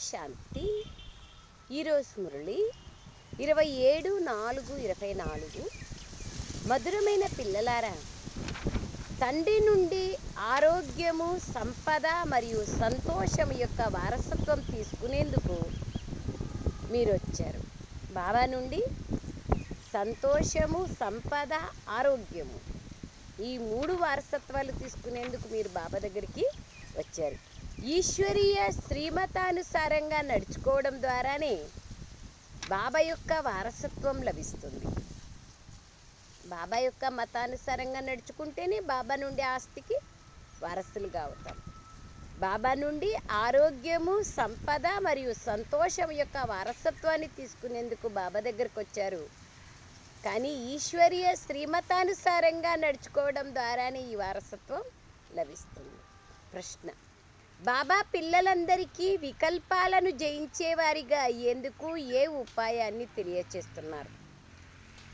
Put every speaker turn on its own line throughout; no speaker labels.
శాంతి. ఈరోజు మురళి 27/4/24. మధురమైన పిల్లలారా, తండ్రి నుండి ఆరోగ్యము, సంపద మరియు సంతోషం యొక్క వారసత్వం తీసుకునేందుకు మీరు వచ్చారు. బాబా నుండి సంతోషము, సంపద, ఆరోగ్యము, ఈ 3 వారసత్వాలు తీసుకునేందుకు మీరు బాబా దగ్గరికి వచ్చారు. ఈశ్వరీయ శ్రీమతానుసారంగా నడుచుకోవడం ద్వారానే బాబా యొక్క వారసత్వం లభిస్తుంది. బాబా యొక్క మతానుసారంగా నడుచుకుంటేనే బాబా నుండి ఆస్తికి వారసులుగా అవుతాం. బాబా నుండి ఆరోగ్యము, సంపద మరియు సంతోషం యొక్క వారసత్వాన్ని తీసుకునేందుకు బాబా దగ్గరకు వచ్చారు. కానీ ఈశ్వరీయ శ్రీమతానుసారంగా నడుచుకోవడం ద్వారానే ఈ వారసత్వం లభిస్తుంది. ప్రశ్న: బాబా పిల్లలందరికీ వికల్పాలను జయించేవారిగా అయ్యేందుకు ఏ ఉపాయాన్ని తెలియచేస్తున్నారు?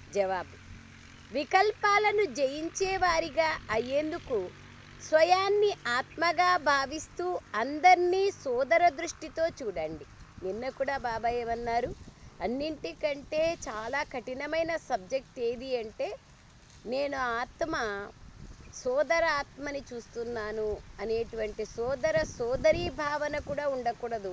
జవాబు: వికల్పాలను జయించేవారిగా అయ్యేందుకు స్వయాన్ని ఆత్మగా భావిస్తూ అందరినీ సోదర దృష్టితో చూడండి. నిన్న కూడా బాబా ఏమన్నారు? అన్నింటికంటే చాలా కఠినమైన సబ్జెక్ట్ ఏది అంటే, నేను ఆత్మ సోదర ఆత్మని చూస్తున్నాను అనేటువంటి సోదర సోదరీ భావన కూడా ఉండకూడదు.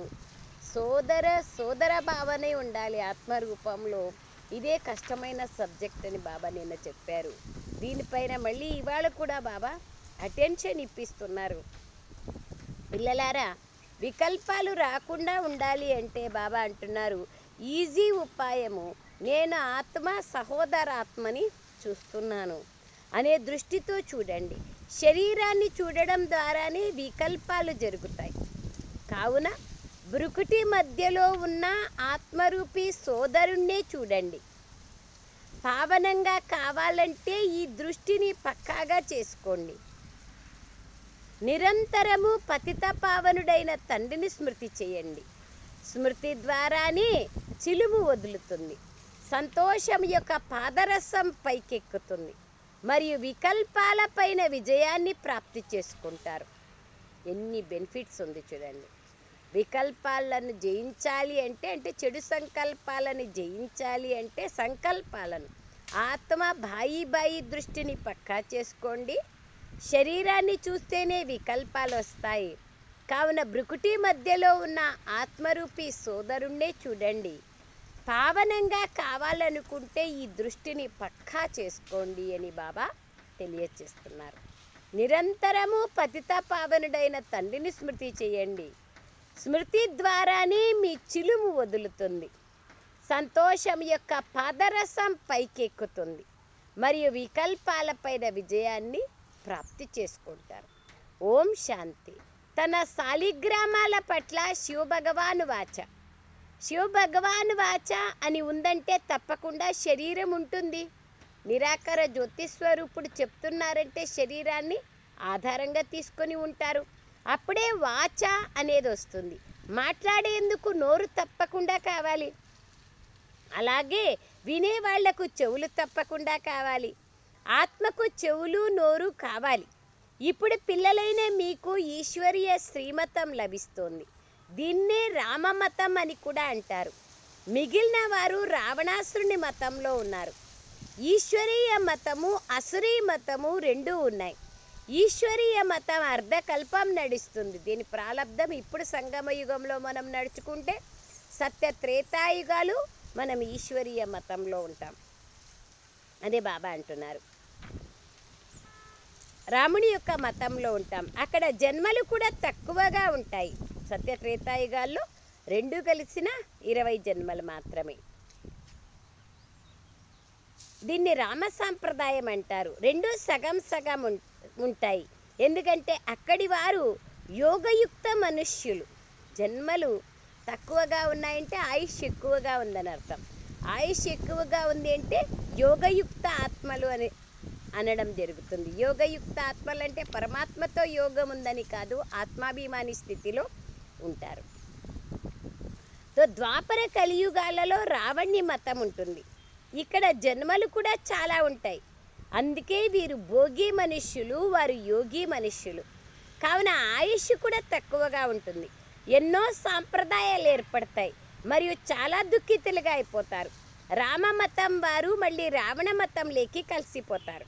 సోదర భావనే ఉండాలి ఆత్మరూపంలో. ఇదే కష్టమైన సబ్జెక్ట్ అని బాబా నిన్న చెప్పారు. దీనిపైన మళ్ళీ ఇవాళ కూడా బాబా అటెన్షన్ ఇప్పిస్తున్నారు. పిల్లలారా, వికల్పాలు రాకుండా ఉండాలి అంటే బాబా అంటున్నారు, ఈజీ ఉపాయము నేను ఆత్మ సహోదరాత్మని చూస్తున్నాను అనే దృష్టితో చూడండి. శరీరాన్ని చూడడం ద్వారానే వికల్పాలు జరుగుతాయి. కావున బ్రుకుటి మధ్యలో ఉన్న ఆత్మరూపీ సోదరుణ్ణే చూడండి. పావనంగా కావాలంటే ఈ దృష్టిని పక్కాగా చేసుకోండి. నిరంతరము పతిత పావనుడైన తండ్రిని స్మృతి చేయండి. స్మృతి ద్వారానే చిలుము వదులుతుంది, సంతోషం యొక్క పాదరసం పైకెక్కుతుంది మరియు వికల్పాలపైన విజయాన్ని ప్రాప్తి చేసుకుంటారు. ఎన్ని బెనిఫిట్స్ ఉంది చూడండి. వికల్పాలను జయించాలి అంటే చెడు సంకల్పాలను జయించాలి అంటే సంకల్పాలను ఆత్మ బాయి దృష్టిని పక్కా చేసుకోండి. శరీరాన్ని చూస్తేనే వికల్పాలు వస్తాయి. కావున బ్రుకుటి మధ్యలో ఉన్న ఆత్మరూపీ సోదరుణ్ణే చూడండి. పావనంగా కావాలనుకుంటే ఈ దృష్టిని పక్కా చేసుకోండి అని బాబా తెలియచేస్తున్నారు. నిరంతరము పతిత పావనుడైన తండ్రిని స్మృతి చేయండి. స్మృతి ద్వారానే మీ చిలుము వదులుతుంది, సంతోషం యొక్క పాదరసం పైకెక్కుతుంది మరియు వికల్పాలపైన విజయాన్ని ప్రాప్తి చేసుకుంటారు. ఓం శాంతి. తన శాలిగ్రామాల పట్ల శివభగవాను వాచ. శివభగవాను వాచ అని ఉందంటే తప్పకుండా శరీరం ఉంటుంది. నిరాకార జ్యోతిస్వరూపుడు చెప్తున్నారంటే శరీరాన్ని ఆధారంగా తీసుకొని ఉంటారు. అప్పుడే వాచ అనేది వస్తుంది. మాట్లాడేందుకు నోరు తప్పకుండా కావాలి. అలాగే వినేవాళ్లకు చెవులు తప్పకుండా కావాలి. ఆత్మకు చెవులు, నోరు కావాలి. ఇప్పుడు పిల్లలైన మీకు ఈశ్వరీయ శ్రీమతం లభిస్తోంది. దీన్నే రామమతం అని కూడా అంటారు. మిగిలిన వారు రావణాసురుని మతంలో ఉన్నారు. ఈశ్వరీయ మతము, అసురీ మతము రెండూ ఉన్నాయి. ఈశ్వరీయ మతం అర్ధకల్పం నడుస్తుంది. దీని ప్రాలబ్ధం ఇప్పుడు సంగమ యుగంలో మనం నడుచుకుంటే సత్య త్రేతాయుగాలు మనం ఈశ్వరీయ మతంలో ఉంటాం. అదే బాబా అంటున్నారు. రాముని యొక్క మతంలో ఉంటాం. అక్కడ జన్మలు కూడా తక్కువగా ఉంటాయి. సత్య త్రేతాయుగాల్లో 2 కలిసిన 20 జన్మలు మాత్రమే. దీన్ని రామ సాంప్రదాయం అంటారు. 2 సగం సగం ఉంటాయి. ఎందుకంటే అక్కడి వారు యోగయుక్త మనుష్యులు. జన్మలు తక్కువగా ఉన్నాయంటే ఆయుష్ ఎక్కువగా ఉందని అర్థం. ఆయుష్ ఎక్కువగా ఉంది అంటే యోగయుక్త ఆత్మలు అని అనడం జరుగుతుంది. యోగయుక్త ఆత్మలు అంటే పరమాత్మతో యోగం ఉందని కాదు, ఆత్మాభిమాని స్థితిలో ఉంటారు. ద్వాపర కలియుగాలలో రావణ్య మతం ఉంటుంది. ఇక్కడ జన్మలు కూడా చాలా ఉంటాయి. అందుకే వీరు భోగి మనుష్యులు, వారు యోగి మనుష్యులు. కావున ఆయుష్ కూడా తక్కువగా ఉంటుంది. ఎన్నో సాంప్రదాయాలు ఏర్పడతాయి మరియు చాలా దుఃఖితులుగా అయిపోతారు. రామ మతం వారు మళ్ళీ రావణ మతంలోకి కలిసిపోతారు.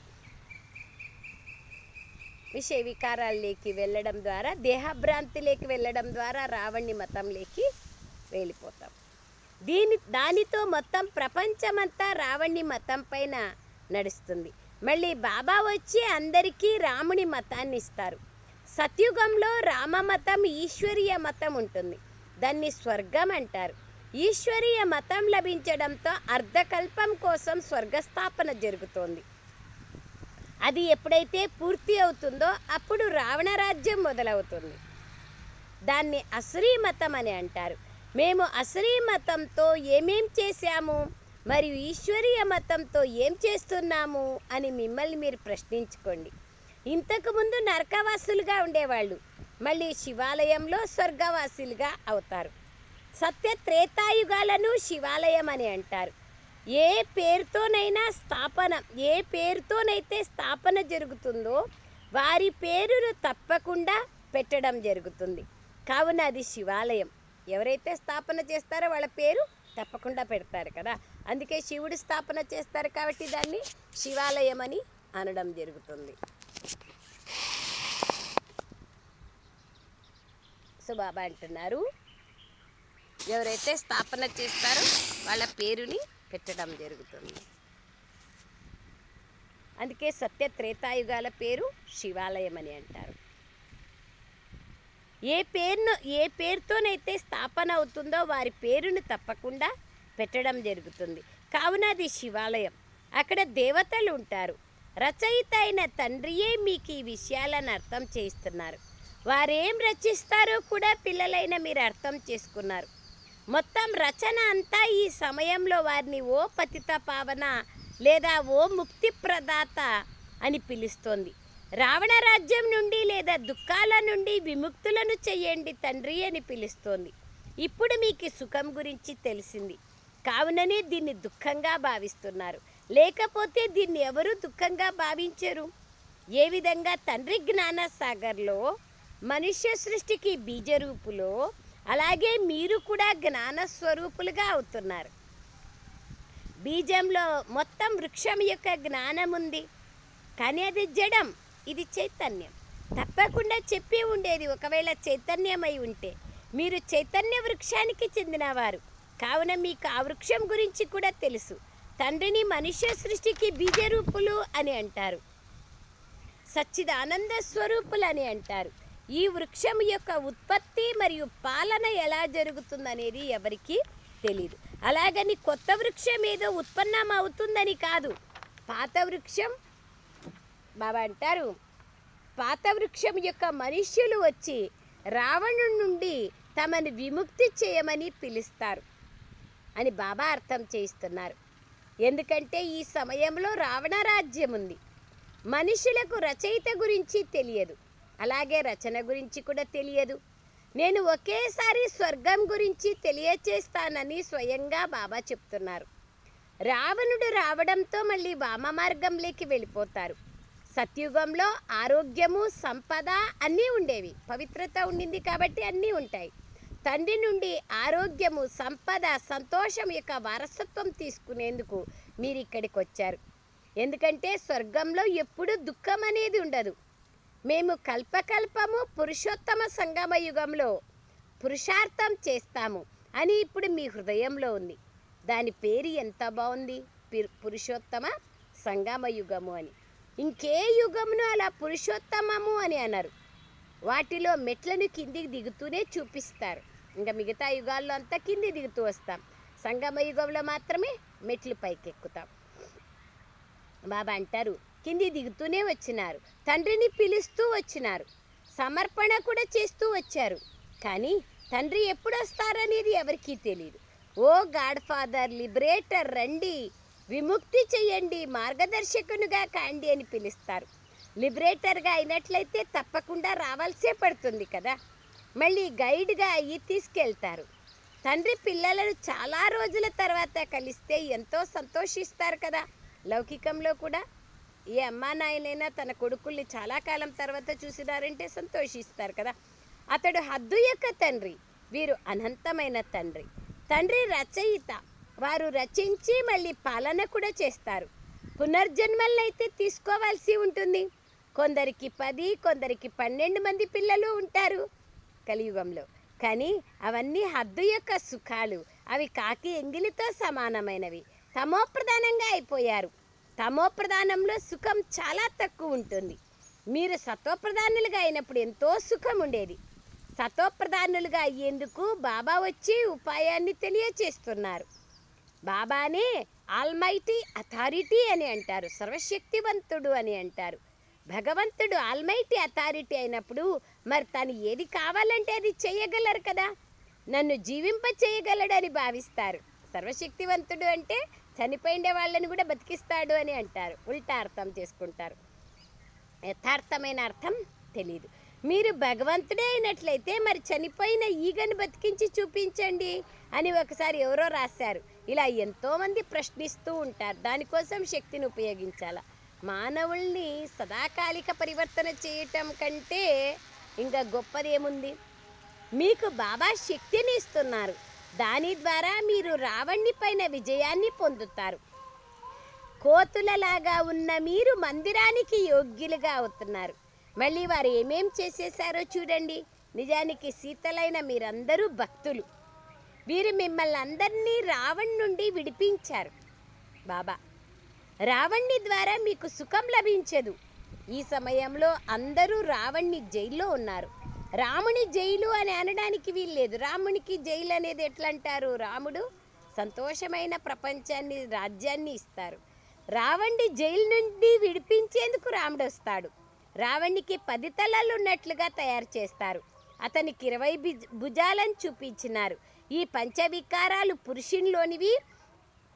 విషయ వికారాల్లోకి వెళ్ళడం ద్వారా, దేహభ్రాంతిలోకి వెళ్ళడం ద్వారా రావణి మతంలోకి వెళ్ళిపోతాం. దానితో మొత్తం ప్రపంచమంతా రావణి మతం పైన నడుస్తుంది. మళ్ళీ బాబా వచ్చి అందరికీ రాముని మతాన్ని ఇస్తారు. సత్యుగంలో రామ మతం ఈశ్వరీయ మతం ఉంటుంది. దాన్ని స్వర్గం అంటారు. ఈశ్వరీయ మతం లభించడంతో అర్ధకల్పం కోసం స్వర్గస్థాపన జరుగుతోంది. అది ఎప్పుడైతే పూర్తి అవుతుందో అప్పుడు రావణ రాజ్యం మొదలవుతుంది. దాన్ని అసురీ మతం అని అంటారు. మేము అసురీ మతంతో ఏమేం చేశాము మరియు ఈశ్వరీయ మతంతో ఏం చేస్తున్నాము అని మిమ్మల్ని మీరు ప్రశ్నించుకోండి. ఇంతకుముందు నరకవాసులుగా ఉండేవాళ్ళు మళ్ళీ శివాలయంలో స్వర్గవాసులుగా అవుతారు. సత్య త్రేతాయుగాలను శివాలయం అని అంటారు. ఏ పేరుతోనైతే స్థాపన జరుగుతుందో వారి పేరును తప్పకుండా పెట్టడం జరుగుతుంది. కావున అది శివాలయం. ఎవరైతే స్థాపన చేస్తారో వాళ్ళ పేరు తప్పకుండా పెడతారు కదా. అందుకే శివుడు స్థాపన చేస్తారు కాబట్టి దాన్ని శివాలయం అని అనడం జరుగుతుంది. సో బాబా అంటున్నారు, ఎవరైతే స్థాపన చేస్తారో వాళ్ళ పేరుని పెట్టడం జరుగుతుంది. అందుకే సత్య త్రేతాయుగాల పేరు శివాలయం అని అంటారు. ఏ పేరుతోనైతే స్థాపన అవుతుందో వారి పేరును తప్పకుండా పెట్టడం జరుగుతుంది. కావున అది శివాలయం. అక్కడ దేవతలు ఉంటారు. రచయిత అయిన తండ్రియే మీకు ఈ విషయాలను అర్థం చేయిస్తున్నారు. వారేం రచిస్తారో కూడా పిల్లలైన మీరు అర్థం చేసుకున్నారు. మొత్తం రచన అంతా ఈ సమయంలో వారిని ఓ పతిత పావన లేదా ఓ ముక్తి ప్రదాత అని పిలుస్తోంది. రావణ రాజ్యం నుండి లేదా దుఃఖాల నుండి విముక్తులను చెయ్యండి తండ్రి అని పిలుస్తోంది. ఇప్పుడు మీకు సుఖం గురించి తెలిసింది కావుననే దీన్ని దుఃఖంగా భావిస్తున్నారు. లేకపోతే దీన్ని ఎవరు దుఃఖంగా భావించరు. ఏ విధంగా తండ్రి జ్ఞానసాగర్లో మనుష్య సృష్టికి బీజరూపులో అలాగే మీరు కూడా జ్ఞానస్వరూపులుగా అవుతున్నారు. బీజంలో మొత్తం వృక్షం యొక్క జ్ఞానం ఉంది, కానీ అది జడం, ఇది చైతన్యం. తప్పకుండా చెప్పి ఉండేది ఒకవేళ చైతన్యమై ఉంటే. మీరు చైతన్య వృక్షానికి చెందినవారు కావున మీకు ఆ వృక్షం గురించి కూడా తెలుసు. తండ్రిని మనుష్య సృష్టికి బీజరూపులు అని అంటారు, సచ్చిదానంద స్వరూపులు అని అంటారు. ఈ వృక్షం యొక్క ఉత్పత్తి మరియు పాలన ఎలా జరుగుతుందనేది ఎవరికీ తెలియదు. అలాగని కొత్త వృక్షం ఏదో ఉత్పన్నం అవుతుందని కాదు. పాత వృక్షం బాబా అంటారు, పాత వృక్షం యొక్క మనుష్యులు వచ్చి రావణుడి నుండి తమను విముక్తి చేయమని పిలుస్తారు అని బాబా అర్థం చేయిస్తున్నారు. ఎందుకంటే ఈ సమయంలో రావణ రాజ్యం ఉంది. మనుషులకు రచయిత గురించి తెలియదు, అలాగే రచన గురించి కూడా తెలియదు. నేను ఒకేసారి స్వర్గం గురించి తెలియచేస్తానని స్వయంగా బాబా చెప్తున్నారు. రావణుడు రావడంతో మళ్ళీ వామ మార్గంలోకి వెళ్ళిపోతారు. సత్యుగంలో ఆరోగ్యము సంపద అన్నీ ఉండేవి, పవిత్రత ఉండింది కాబట్టి అన్నీ ఉంటాయి. తండ్రి నుండి ఆరోగ్యము సంపద సంతోషం యొక్క వారసత్వం తీసుకునేందుకు మీరు ఇక్కడికి వచ్చారు. ఎందుకంటే స్వర్గంలో ఎప్పుడూ దుఃఖం అనేది ఉండదు. మేము కల్పకల్పము పురుషోత్తమ సంగమ యుగంలో పురుషార్థం చేస్తాము అని ఇప్పుడు మీ హృదయంలో ఉంది. దాని పేరు ఎంత బాగుంది, పురుషోత్తమ సంగమ యుగము అని. ఇంకే యుగమును అలా పురుషోత్తమము అని అన్నారు. వాటిలో మెట్లను కిందికి దిగుతూనే చూపిస్తారు. ఇంకా మిగతా యుగాల్లో అంతా కింది దిగుతూ వస్తాం. సంగమ యుగంలో మాత్రమే మెట్లు పైకెక్కుతాం. బాబా అంటారు, కింది దిగుతూనే వచ్చినారు, తండ్రిని పిలుస్తూ వచ్చినారు, సమర్పణ కూడా చేస్తూ వచ్చారు. కానీ తండ్రి ఎప్పుడు వస్తారనేది ఎవరికీ తెలియదు. ఓ గాడ్ ఫాదర్, లిబరేటర్ రండి, విముక్తి చెయ్యండి, మార్గదర్శకునిగా కాండి అని పిలుస్తారు. లిబరేటర్గా అయినట్లయితే తప్పకుండా రావాల్సే పడుతుంది కదా. మళ్ళీ గైడ్గా అయ్యి తీసుకెళ్తారు. తండ్రి పిల్లలను చాలా రోజుల తర్వాత కలిస్తే ఎంతో సంతోషిస్తారు కదా. లౌకికంలో కూడా ఏ అమ్మా నాయనైనా తన కొడుకుల్ని చాలా కాలం తర్వాత చూసినారంటే సంతోషిస్తారు కదా. అతడు హద్దు యొక్క తండ్రి, వీరు అనంతమైన తండ్రి. తండ్రి రచయిత, వారు రచించి మళ్ళీ పాలన కూడా చేస్తారు. పునర్జన్మలనైతే తీసుకోవాల్సి ఉంటుంది. కొందరికి 10, కొందరికి 12 మంది పిల్లలు ఉంటారు కలియుగంలో. కానీ అవన్నీ హద్దు యొక్క సుఖాలు, అవి కాకి ఎంగిలితో సమానమైనవి. తమోప్రధానంగా అయిపోయారు. తమోప్రధానంలో సుఖం చాలా తక్కువ ఉంటుంది. మీరు సత్వప్రధానులుగా అయినప్పుడు ఎంతో సుఖం ఉండేది. సత్వప్రధానులుగా అయ్యేందుకు బాబా వచ్చి ఉపాయాన్ని తెలియచేస్తున్నారు. బాబానే ఆల్మైటీ అథారిటీ అని అంటారు, సర్వశక్తివంతుడు అని అంటారు. భగవంతుడు ఆల్మైటీ అథారిటీ అయినప్పుడు మరి తను ఏది కావాలంటే అది చేయగలరు కదా. నన్ను జీవింప చేయగలడని భావిస్తారు. సర్వశక్తివంతుడు అంటే చనిపోయిన వాళ్ళని కూడా బతికిస్తాడు అని అంటారు. ఉల్టా అర్థం చేసుకుంటారు. యథార్థమైన అర్థం తెలీదు. మీరు భగవంతుడే అయినట్లయితే మరి చనిపోయిన ఈగను బతికించి చూపించండి అని ఒకసారి ఎవరో రాశారు. ఇలా ఎంతోమంది ప్రశ్నిస్తూ ఉంటారు. దానికోసం శక్తిని ఉపయోగించాల. మానవుల్ని సదాకాలిక పరివర్తన చేయటం కంటే ఇంకా గొప్పదేముంది? మీకు బాబా శక్తిని ఇస్తున్నారు. దాని ద్వారా మీరు రావణ్ణి పైన విజయాన్ని పొందుతారు. కోతులలాగా ఉన్న మీరు మందిరానికి యోగ్యులుగా అవుతున్నారు. మళ్ళీ వారు ఏమేం చేసేసారో చూడండి. నిజానికి శీతలైన మీరందరూ భక్తులు. వీరు మిమ్మల్ని అందరినీ రావణ్ నుండి విడిపించారు బాబా. రావణ్ణి ద్వారా మీకు సుఖం లభించదు. ఈ సమయంలో అందరూ రావణ్ణి జైల్లో ఉన్నారు. రాముని జైలు అని అనడానికి వీల్లేదు. రామునికి జైలు అనేది ఎట్లా అంటారు? రాముడు సంతోషమైన ప్రపంచాన్ని, రాజ్యాన్ని ఇస్తారు. రావణ్ణి జైలు నుండి విడిపించేందుకు రాముడు వస్తాడు. రావణ్ణికి 10 తలలు ఉన్నట్లుగా తయారు చేస్తారు. అతనికి 20 భుజాలను చూపించినారు. ఈ పంచవికారాలు పురుషునిలోనివి,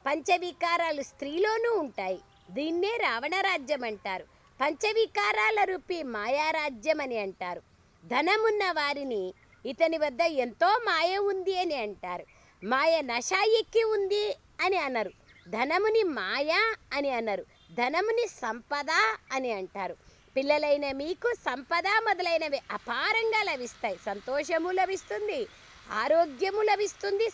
పంచవికారాలు స్త్రీలోనూ ఉంటాయి. దీన్నే రావణ రాజ్యం అంటారు. పంచవికారాల రూపీ మాయారాజ్యం అని అంటారు. ధనమున్న వారిని ఇతని వద్ద ఎంతో మాయ ఉంది అని అంటారు. మాయ నశ ఎక్కి ఉంది అని అనరు. ధనముని మాయ అని అనరు. ధనముని సంపద అని అంటారు. పిల్లలైన మీకు సంపద మొదలైనవి అపారంగా లభిస్తాయి. సంతోషము లభిస్తుంది, ఆరోగ్యము లభిస్తుంది,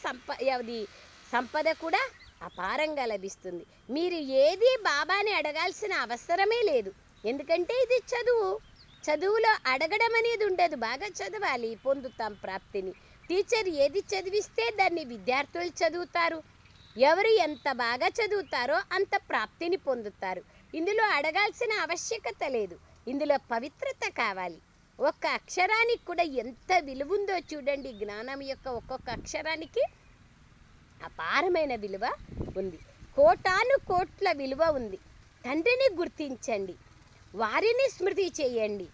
సంపద కూడా అపారంగా లభిస్తుంది. మీరు ఏది బాబాని అడగాల్సిన అవసరమే లేదు. ఎందుకంటే ఇది చదువు. చదువులో అడగడం అనేది ఉండదు. బాగా చదవాలి, పొందుతాం ప్రాప్తిని. టీచర్ ఏది చదివిస్తే దాన్ని విద్యార్థులు చదువుతారు. ఎవరు ఎంత బాగా చదువుతారో అంత ప్రాప్తిని పొందుతారు. ఇందులో అడగాల్సిన ఆవశ్యకత లేదు. ఇందులో పవిత్రత కావాలి. ఒక్క అక్షరానికి కూడా ఎంత విలువ ఉందో చూడండి. జ్ఞానం యొక్క ఒక్కొక్క అక్షరానికి అపారమైన విలువ ఉంది. కోటాను కోట్ల విలువ ఉంది. తండ్రిని గుర్తించండి, వారిని స్మృతి చేయండి.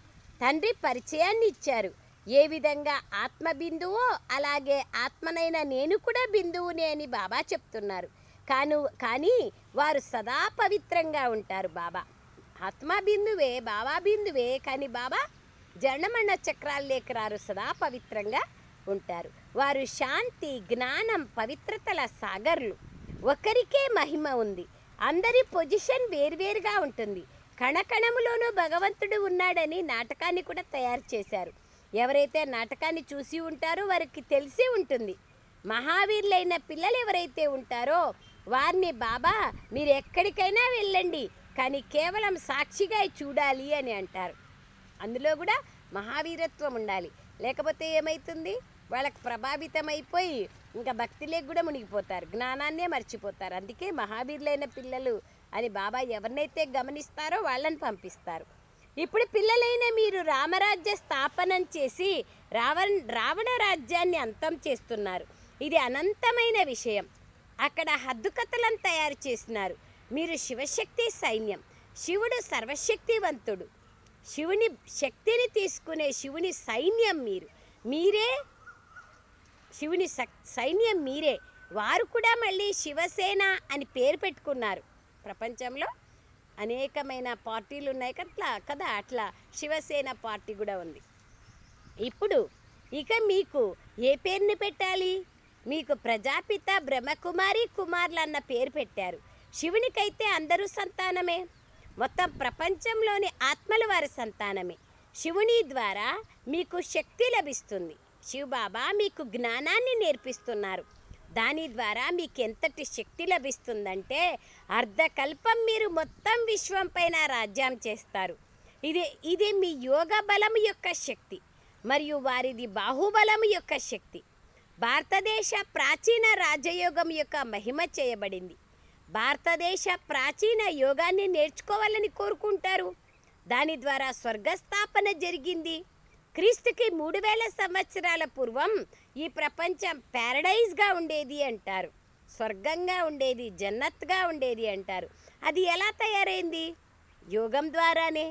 తండ్రి పరిచయాన్ని ఇచ్చారు. ఏ విధంగా ఆత్మ బిందువో అలాగే ఆత్మనైన నేను కూడా బిందువునే అని బాబా చెప్తున్నారు. కానీ వారు సదా పవిత్రంగా ఉంటారు. బాబా ఆత్మ బిందువే, బాబా బిందువే. కానీ బాబా జనమణ చక్రాలు లేకరారు, సదా పవిత్రంగా ఉంటారు. వారు శాంతి, జ్ఞానం, పవిత్రతల సాగర్లు. ఒకరికే మహిమ ఉంది. అందరి పొజిషన్ వేర్వేరుగా ఉంటుంది. కణకణములోనూ భగవంతుడు ఉన్నాడని నాటకాన్ని కూడా తయారు చేశారు. ఎవరైతే నాటకాన్ని చూసి ఉంటారో వారికి తెలిసి ఉంటుంది. మహావీరులైన పిల్లలు ఎవరైతే ఉంటారో వారిని బాబా మీరు ఎక్కడికైనా వెళ్ళండి కానీ కేవలం సాక్షిగా చూడాలి అని అంటారు. అందులో కూడా మహావీరత్వం ఉండాలి. లేకపోతే ఏమవుతుంది? వాళ్ళకి ప్రభావితమైపోయి ఇంకా భక్తిలోకి కూడా మునిగిపోతారు, జ్ఞానాన్నే మర్చిపోతారు. అందుకే మహావీరులైన పిల్లలు అని బాబా ఎవరినైతే గమనిస్తారో వాళ్ళని పంపిస్తారు. ఇప్పుడు పిల్లలైన మీరు రామరాజ్య స్థాపనం చేసి రావణ రాజ్యాన్ని అంతం చేస్తున్నారు. ఇది అనంతమైన విషయం. అక్కడ హద్దుకథలను తయారు చేస్తున్నారు. మీరు శివశక్తి సైన్యం. శివుడు సర్వశక్తివంతుడు. శివుని శక్తిని తీసుకునే శివుని సైన్యం మీరే శివుని సైన్యం మీరే. వారు కూడా మళ్ళీ శివసేన అని పేరు పెట్టుకున్నారు. ప్రపంచంలో అనేకమైన పార్టీలు ఉన్నాయి కదా, అట్లా శివసేన పార్టీ కూడా ఉంది. ఇప్పుడు ఇక మీకు ఏ పేరుని పెట్టాలి? మీకు ప్రజాపిత, బ్రహ్మకుమారి, కుమార్లు అన్న పేరు పెట్టారు. శివునికైతే అందరూ సంతానమే. మొత్తం ప్రపంచంలోని ఆత్మలు వారి సంతానమే. శివుని ద్వారా మీకు శక్తి లభిస్తుంది. శివబాబా మీకు జ్ఞానాన్ని నేర్పిస్తున్నారు. దాని ద్వారా మీకు ఎంతటి శక్తి లభిస్తుందంటే అర్ధకల్పం మీరు మొత్తం విశ్వం పైన రాజ్యం చేస్తారు. ఇది మీ యోగ బలం యొక్క శక్తి మరియు వారిది బాహుబలం యొక్క శక్తి. భారతదేశ ప్రాచీన రాజయోగం యొక్క మహిమ చేయబడింది. భారతదేశ ప్రాచీన యోగాన్ని నేర్చుకోవాలని కోరుకుంటారు. దాని ద్వారా స్వర్గస్థాపన జరిగింది. క్రీస్తుకి 3000 సంవత్సరాల పూర్వం ఈ ప్రపంచం ప్యారడైజ్గా ఉండేది అంటారు. స్వర్గంగా ఉండేది, జన్నత్గా ఉండేది అంటారు. అది ఎలా తయారైంది? యోగం ద్వారానే.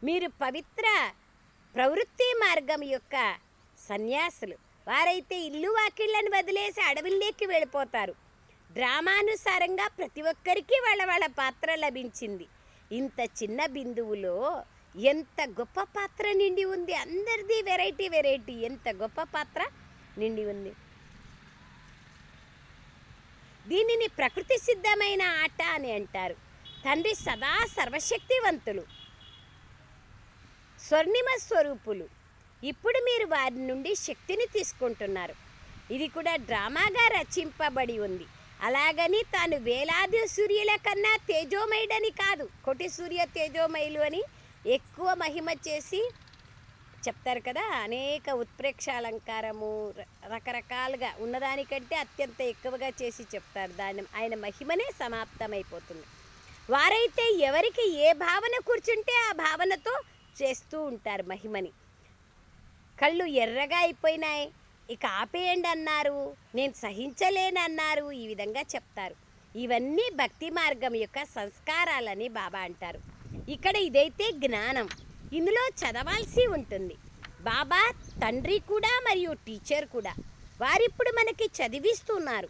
మీరు పవిత్ర ప్రవృత్తి మార్గం యొక్క సన్యాసులు. వారైతే ఇల్లు వాకిళ్ళని వదిలేసి అడవుల్లోకి వెళ్ళిపోతారు. డ్రామానుసారంగా ప్రతి ఒక్కరికి వాళ్ళ పాత్ర లభించింది. ఇంత చిన్న బిందువులో ఎంత గొప్ప పాత్ర నిండి ఉంది. అందరిది వెరైటీ ఎంత గొప్ప పాత్ర నిండి ఉంది. దీనిని ప్రకృతి సిద్ధమైన ఆట అని అంటారు. తండ్రి సదా సర్వశక్తివంతులు, స్వర్ణిమ స్వరూపులు. ఇప్పుడు మీరు వారి నుండి శక్తిని తీసుకుంటున్నారు. ఇది కూడా డ్రామాగా రచింపబడి ఉంది. అలాగని తాను వేలాది సూర్యుల కన్నా తేజోమయుడని కాదు. కోటి సూర్య తేజోమయులు అని ఎక్కువ మహిమ చేసి చెప్తారు కదా. అనేక ఉత్ప్రేక్ష అలంకారము రకరకాలుగా ఉన్నదానికంటే అత్యంత ఎక్కువగా చేసి చెప్తారు. ఆయన మహిమనే సమాప్తమైపోతుంది. వారైతే ఎవరికి ఏ భావన కూర్చుంటే ఆ భావనతో చేస్తూ ఉంటారు మహిమని. కళ్ళు ఎర్రగా అయిపోయినాయి, ఇక ఆపేయండి అన్నారు, నేను సహించలేనన్నారు, ఈ విధంగా చెప్తారు. ఇవన్నీ భక్తి మార్గం యొక్క సంస్కారాలని బాబా అంటారు. ఇక్కడ ఇదైతే జ్ఞానం, ఇందులో చదవాల్సి ఉంటుంది. బాబా తండ్రి కూడా మరియు టీచర్ కూడా. వారిప్పుడు మనకి చదివిస్తున్నారు.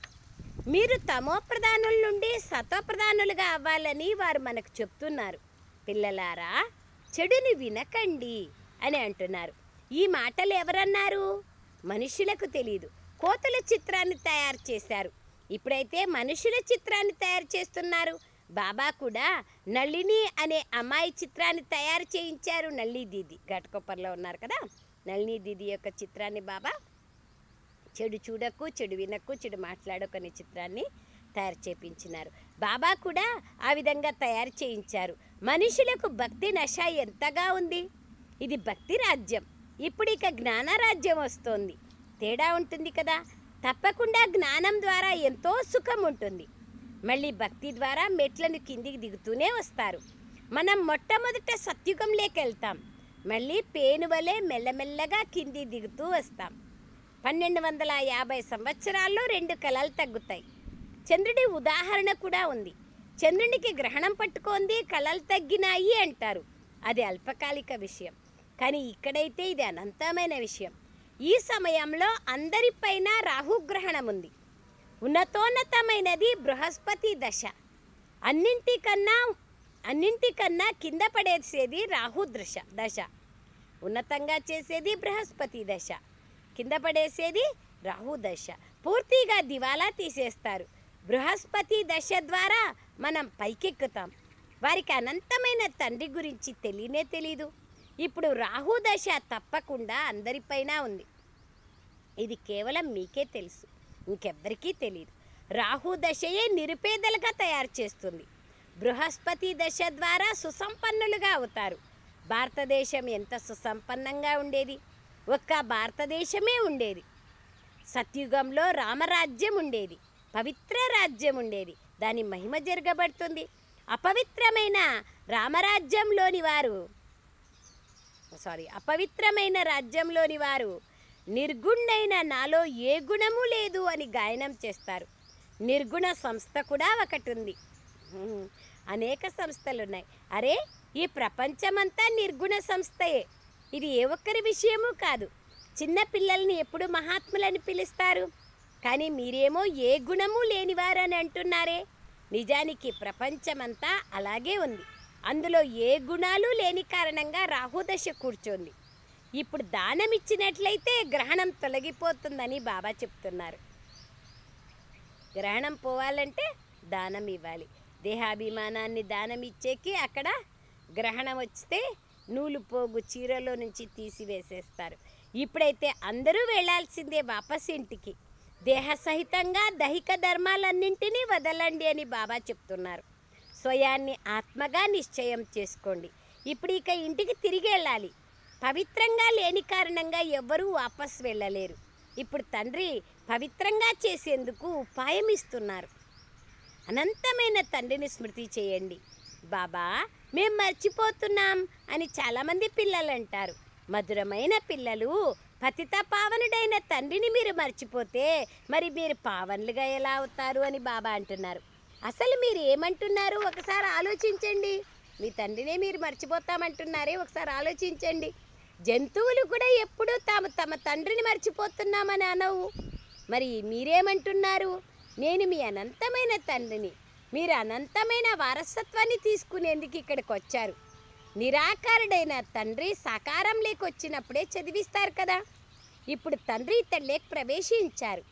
మీరు తమో ప్రధానుల నుండి సతో ప్రధానులుగా అవ్వాలని వారు మనకు చెప్తున్నారు. పిల్లలారా, చెడుని వినకండి అని అంటున్నారు. ఈ మాటలు ఎవరన్నారు? మనుషులకు తెలియదు. కోతుల చిత్రాన్ని తయారు చేశారు. ఇప్పుడైతే మనుషుల చిత్రాన్ని తయారు చేస్తున్నారు. బాబా కూడా నళిని అనే అమ్మాయి చిత్రాన్ని తయారు చేయించారు. నళిని దీది ఘటకొప్పర్లో ఉన్నారు కదా. నళిని దీది యొక్క చిత్రాన్ని బాబా చెడు చూడకు, చెడు వినకు, చెడు మాట్లాడకు అనే చిత్రాన్ని తయారు చేయించినారు. బాబా కూడా ఆ విధంగా తయారు చేయించారు. మనుషులకు భక్తి నశ ఎంతగా ఉంది. ఇది భక్తి రాజ్యం. ఇప్పుడు ఇక జ్ఞాన రాజ్యం వస్తోంది. తేడా ఉంటుంది కదా. తప్పకుండా జ్ఞానం ద్వారా ఎంతో సుఖం ఉంటుంది. మళ్ళీ భక్తి ద్వారా మెట్లను కిందికి దిగుతూనే వస్తారు. మనం మొట్టమొదట సత్యుగంలోకి వెళ్తాం. మళ్ళీ పేను వలె మెల్లమెల్లగా కింది దిగుతూ వస్తాం. 1250 సంవత్సరాల్లో 2 కళలు తగ్గుతాయి. చంద్రుడి ఉదాహరణ కూడా ఉంది. చంద్రునికి గ్రహణం పట్టుకుంది, కళలు తగ్గినాయి అంటారు. అది అల్పకాలిక విషయం. కానీ ఇక్కడైతే ఇది అనంతమైన విషయం. ఈ సమయంలో అందరిపైన రాహుగ్రహణం ఉంది. ఉన్నతోన్నతమైనది బృహస్పతి దశ. అన్నింటికన్నా కింద పడేసేది రాహు దశ. ఉన్నతంగా చేసేది బృహస్పతి దశ, కింద పడేసేది రాహు దశ. పూర్తిగా దివాలా తీసేస్తారు. బృహస్పతి దశ ద్వారా మనం పైకెక్కుతాం. వారికి అనంతమైన తండ్రి గురించి తెలియనే తెలీదు. ఇప్పుడు రాహు దశ తప్పకుండా అందరిపైన ఉంది. ఇది కేవలం మీకే తెలుసు, ఇంకెవ్వరికీ తెలియదు. రాహు దశయే నిరుపేదలుగా తయారు చేస్తుంది. బృహస్పతి దశ ద్వారా సుసంపన్నులుగా అవుతారు. భారతదేశం ఎంత సుసంపన్నంగా ఉండేది. ఒక్క భారతదేశమే ఉండేది. సత్యుగంలో రామరాజ్యం ఉండేది, పవిత్ర రాజ్యం ఉండేది. దాని మహిమ జరగబడుతుంది. అపవిత్రమైన రాజ్యంలోని వారు నిర్గుణైన నాలో ఏ గుణము లేదు అని గాయనం చేస్తారు. నిర్గుణ సంస్థ కూడా ఒకటి ఉంది. అనేక సంస్థలు ఉన్నాయి. అరే, ఈ ప్రపంచమంతా నిర్గుణ సంస్థయే. ఇది ఏ ఒక్కరి విషయమూ కాదు. చిన్న పిల్లల్ని ఎప్పుడు మహాత్ములని పిలుస్తారు, కానీ మీరేమో ఏ గుణము లేనివారని అంటున్నారే. నిజానికి ప్రపంచమంతా అలాగే ఉంది. అందులో ఏ గుణాలు లేని కారణంగా రాహుదశ కూర్చోంది. ఇప్పుడు దానం ఇచ్చినట్లయితే గ్రహణం తొలగిపోతుందని బాబా చెప్తున్నారు. గ్రహణం పోవాలంటే దానం ఇవ్వాలి. దేహాభిమానాన్ని దానం ఇచ్చేకి అక్కడ గ్రహణం వస్తే నూలు పోగు చీరలో నుంచి తీసివేసేస్తారు. ఇప్పుడైతే అందరూ వెళ్ళాల్సిందే వాపస్ ఇంటికి. దేహ సహితంగా దైహిక ధర్మాలన్నింటినీ వదలండి అని బాబా చెప్తున్నారు. స్వయాన్ని ఆత్మగా నిశ్చయం చేసుకోండి. ఇప్పుడు ఇక ఇంటికి తిరిగి వెళ్ళాలి. పవిత్రంగా లేని కారణంగా ఎవ్వరూ వాపస్ వెళ్ళలేరు. ఇప్పుడు తండ్రి పవిత్రంగా చేసేందుకు ఉపాయం ఇస్తున్నారు. అనంతమైన తండ్రిని స్మృతి చేయండి. బాబా మేం మర్చిపోతున్నాం అని చాలామంది పిల్లలు అంటారు. మధురమైన పిల్లలు, పతిత పావనుడైన తండ్రిని మీరు మర్చిపోతే మరి మీరు పావనులుగా ఎలా అవుతారు అని బాబా అంటున్నారు. అసలు మీరు ఏమంటున్నారు ఒకసారి ఆలోచించండి. మీ తండ్రినే మీరు మర్చిపోతామంటున్నారే, ఒకసారి ఆలోచించండి. జంతువులు కూడా ఎప్పుడూ తమ తండ్రిని మర్చిపోతున్నామని అనవు. మరి మీరేమంటున్నారు? నేను మీ అనంతమైన తండ్రిని, మీరు అనంతమైన వారసత్వాన్ని తీసుకునేందుకు ఇక్కడికి వచ్చారు. నిరాకారుడైన తండ్రి సాకారం లేకొచ్చినప్పుడే చదివిస్తారు కదా. ఇప్పుడు తండ్రి తల్లికి ప్రవేశించారు.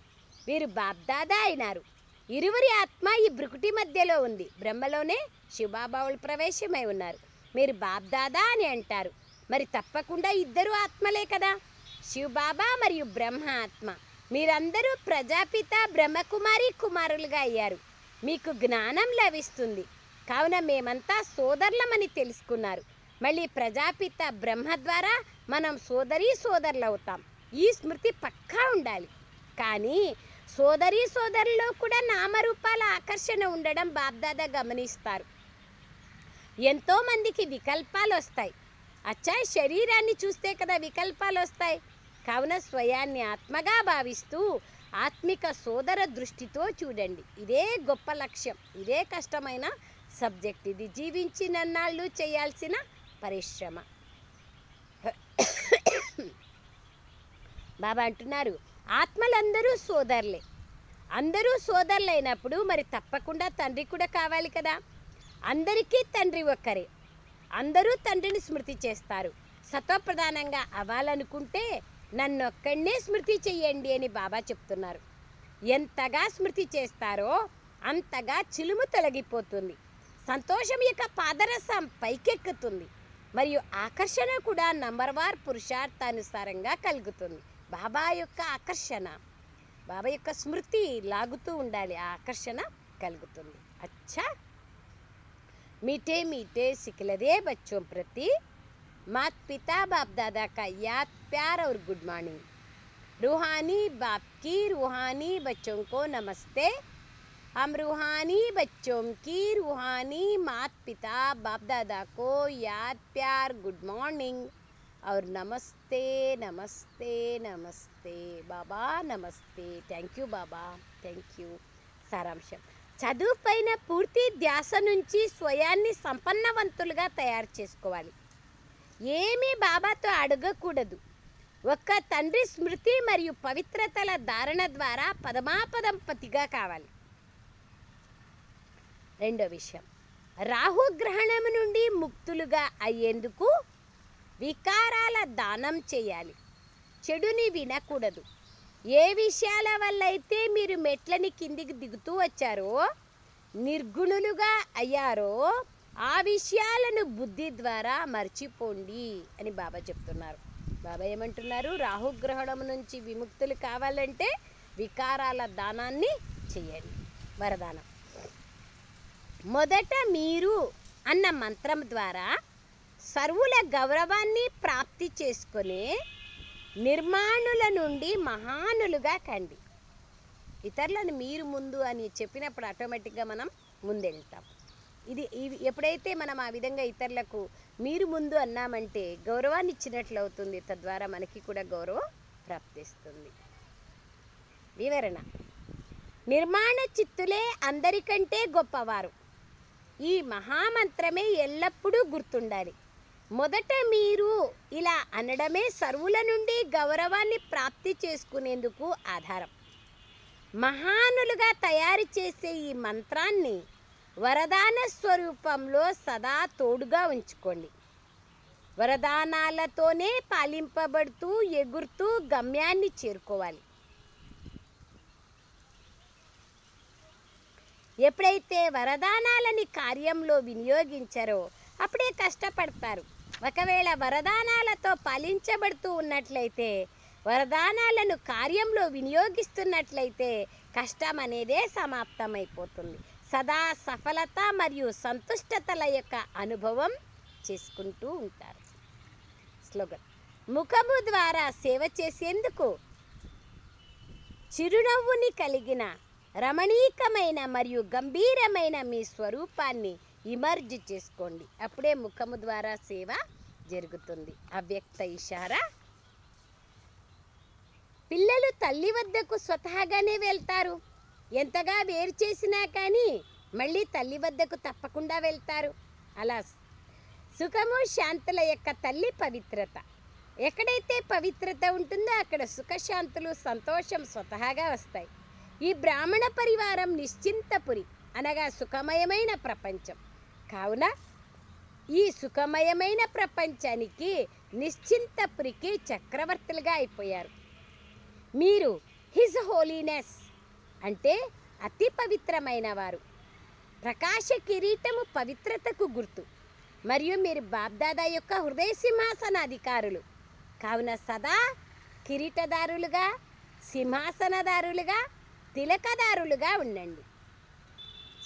వీరు బాబ్దాదా అయినారు. ఇరువురి ఆత్మ ఈ బ్రుకుటి మధ్యలో ఉంది. బ్రహ్మలోనే శివబాబావులు ప్రవేశమై ఉన్నారు. మీరు బాబ్దాదా అని అంటారు. మరి తప్పకుండా ఇద్దరు ఆత్మలే కదా, శివబాబా మరియు బ్రహ్మ ఆత్మ. మీరందరూ ప్రజాపిత బ్రహ్మకుమారి కుమారులుగా అయ్యారు. మీకు జ్ఞానం లభిస్తుంది. కావున మేమంతా సోదరులమని తెలుసుకున్నారు. మళ్ళీ ప్రజాపిత బ్రహ్మ ద్వారా మనం సోదరులు అవుతాం. ఈ స్మృతి పక్కా ఉండాలి. కానీ సోదరుల్లో కూడా నామరూపాల ఆకర్షణ ఉండడం బాబ్దాదా గమనిస్తారు. ఎంతోమందికి వికల్పాలు వస్తాయి. అచ్చా శరీరాన్ని చూస్తే కదా వికల్పాలు వస్తాయి. కావున స్వయాన్ని ఆత్మగా భావిస్తూ ఆత్మిక సోదర దృష్టితో చూడండి. ఇదే గొప్ప లక్ష్యం, ఇదే కష్టమైన సబ్జెక్ట్. ఇది జీవించినన్నాళ్ళు చేయాల్సిన పరిశ్రమ. బాబా అంటున్నారు, ఆత్మలందరూ సోదరులే. అందరూ సోదరులైనప్పుడు మరి తప్పకుండా తండ్రి కూడా కావాలి కదా. అందరికీ తండ్రి ఒక్కరే. అందరూ తండ్రిని స్మృతి చేస్తారు. సత్వప్రధానంగా అవ్వాలనుకుంటే నన్నొక్కడినే స్మృతి చెయ్యండి అని బాబా చెప్తున్నారు. ఎంతగా స్మృతి చేస్తారో అంతగా చిలుము తొలగిపోతుంది. సంతోషం యొక్క పాదరసం పైకెక్కుతుంది. మరియు ఆకర్షణ కూడా నంబర్వార్ పురుషార్థానుసారంగా కలుగుతుంది. బాబా యొక్క ఆకర్షణ, బాబా యొక్క స్మృతి లాగుతూ ఉండాలి. ఆ ఆకర్షణ కలుగుతుంది. అచ్చా मीठे मीठे सिखलदे बच्चों प्रति माता पिता बाप दादा का याद प्यार और गुड मॉर्निंग। रूहानी बाप की रूहानी बच्चों को नमस्ते। हम रूहानी बच्चों की रूहानी माता पिता बाप दादा को याद प्यार गुड मॉर्निंग और नमस्ते नमस्ते नमस्ते बाबा नमस्ते। थैंक यू बाबा, थैंक यू। सारांशం, చదువు పైన పూర్తి ధ్యాస నుంచి స్వయాన్ని సంపన్నవంతులుగా తయారు చేసుకోవాలి. ఏమీ బాబాతో అడగకూడదు. ఒక్క తండ్రి స్మృతి మరియు పవిత్రతల ధారణ ద్వారా పదమాపదం పతిగా కావాలి. రెండో విషయం, రాహుగ్రహణం నుండి ముక్తులుగా అయ్యేందుకు వికారాల దానం చేయాలి. చెడుని వినకూడదు. ఏ విషయాల వల్ల అయితే మీరు మెట్లని కిందికి దిగుతూ వచ్చారో, నిర్గుణులుగా అయ్యారో, ఆ విషయాలను బుద్ధి ద్వారా మర్చిపోండి అని బాబా చెప్తున్నారు. బాబా ఏమంటున్నారు? రాహుగ్రహణం నుంచి విముక్తులు కావాలంటే వికారాల దానాన్ని చేయండి. వరదానం, మొదట మీరు అన్న మంత్రం ద్వారా సర్వుల గౌరవాన్ని ప్రాప్తి చేసుకునే నిర్మాణుల నుండి మహానులుగా కండి. ఇతరులను మీరు ముందు అని చెప్పినప్పుడు ఆటోమేటిక్గా మనం ముందెళ్తాం. ఇది ఎప్పుడైతే మనం ఆ విధంగా ఇతరులకు మీరు ముందు అన్నామంటే గౌరవాన్ని ఇచ్చినట్లు అవుతుంది. తద్వారా మనకి కూడా గౌరవం ప్రాప్తిస్తుంది. వివరణ, నిర్మాణ చిత్తులే అందరికంటే గొప్పవారు. ఈ మహామంత్రమే ఎల్లప్పుడూ గుర్తుండాలి. మొదట మీరు ఇలా అనడమే సర్వుల నుండి గౌరవాన్ని ప్రాప్తి చేసుకునేందుకు ఆధారం. మహానులుగా తయారు చేసే ఈ మంత్రాన్ని వరదాన స్వరూపంలో సదా తోడుగా ఉంచుకోండి. వరదానాలతోనే పాలింపబడుతూ ఎగురుతూ గమ్యాన్ని చేరుకోవాలి. ఎప్పుడైతే వరదానాలని కార్యంలో వినియోగించారో అప్పుడే కష్టపడతారు. ఒకవేళ వరదానాలతో పాలించబడుతూ ఉన్నట్లయితే వరదానాలను కార్యంలో వినియోగిస్తున్నట్లయితే కష్టం అనేదే సమాప్తమైపోతుంది. సదా సఫలత మరియు సంతుష్టతల యొక్క అనుభవం చేసుకుంటూ ఉంటారు. స్లోగన్: ముఖము ద్వారా సేవ చేసేందుకు చిరునవ్వుని కలిగిన రమణీకమైన మరియు గంభీరమైన మీ స్వరూపాన్ని ఇమర్జ్ చేసుకోండి. అప్పుడే ముఖము ద్వారా సేవ జరుగుతుంది. అవ్యక్త ఇషారా: పిల్లలు తల్లి వద్దకు స్వతహాగానే వెళ్తారు. ఎంతగా వేరు చేసినా కానీ మళ్ళీ తల్లి వద్దకు తప్పకుండా వెళ్తారు. అలా సుఖము శాంతుల యొక్క తల్లి పవిత్రత. ఎక్కడైతే పవిత్రత ఉంటుందో అక్కడ సుఖశాంతులు సంతోషం స్వతహాగా వస్తాయి. ఈ బ్రాహ్మణ పరివారం నిశ్చింతపురి అనగా సుఖమయమైన ప్రపంచం. కావున ఈ సుఖమయమైన ప్రపంచానికి నిశ్చింతపురికి చక్రవర్తులుగా అయిపోయారు. మీరు హిజ్ హోలీనెస్ అంటే అతి పవిత్రమైన వారు. ప్రకాశ కిరీటము పవిత్రతకు గుర్తు. మరియు మీరు బాబ్దాదా యొక్క హృదయ సింహాసనాధికారులు. కావున సదా కిరీటదారులుగా, సింహాసనదారులుగా, తిలకదారులుగా ఉండండి.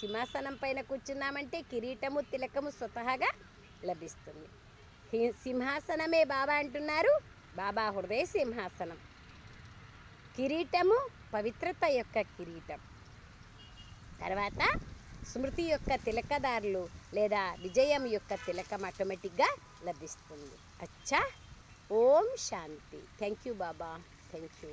సింహాసనం పైన కూర్చున్నామంటే కిరీటము తిలకము స్వతహాగా లభిస్తుంది. సింహాసనమే బాబా అంటున్నారు. బాబా హృదయ సింహాసనం. కిరీటము పవిత్రత యొక్క కిరీటం. తర్వాత స్మృతి యొక్క తిలకదారులు లేదా విజయం యొక్క తిలకం ఆటోమేటిక్గా లభిస్తుంది. అచ్చా, ఓం శాంతి. థ్యాంక్ యూ బాబా, థ్యాంక్ యూ.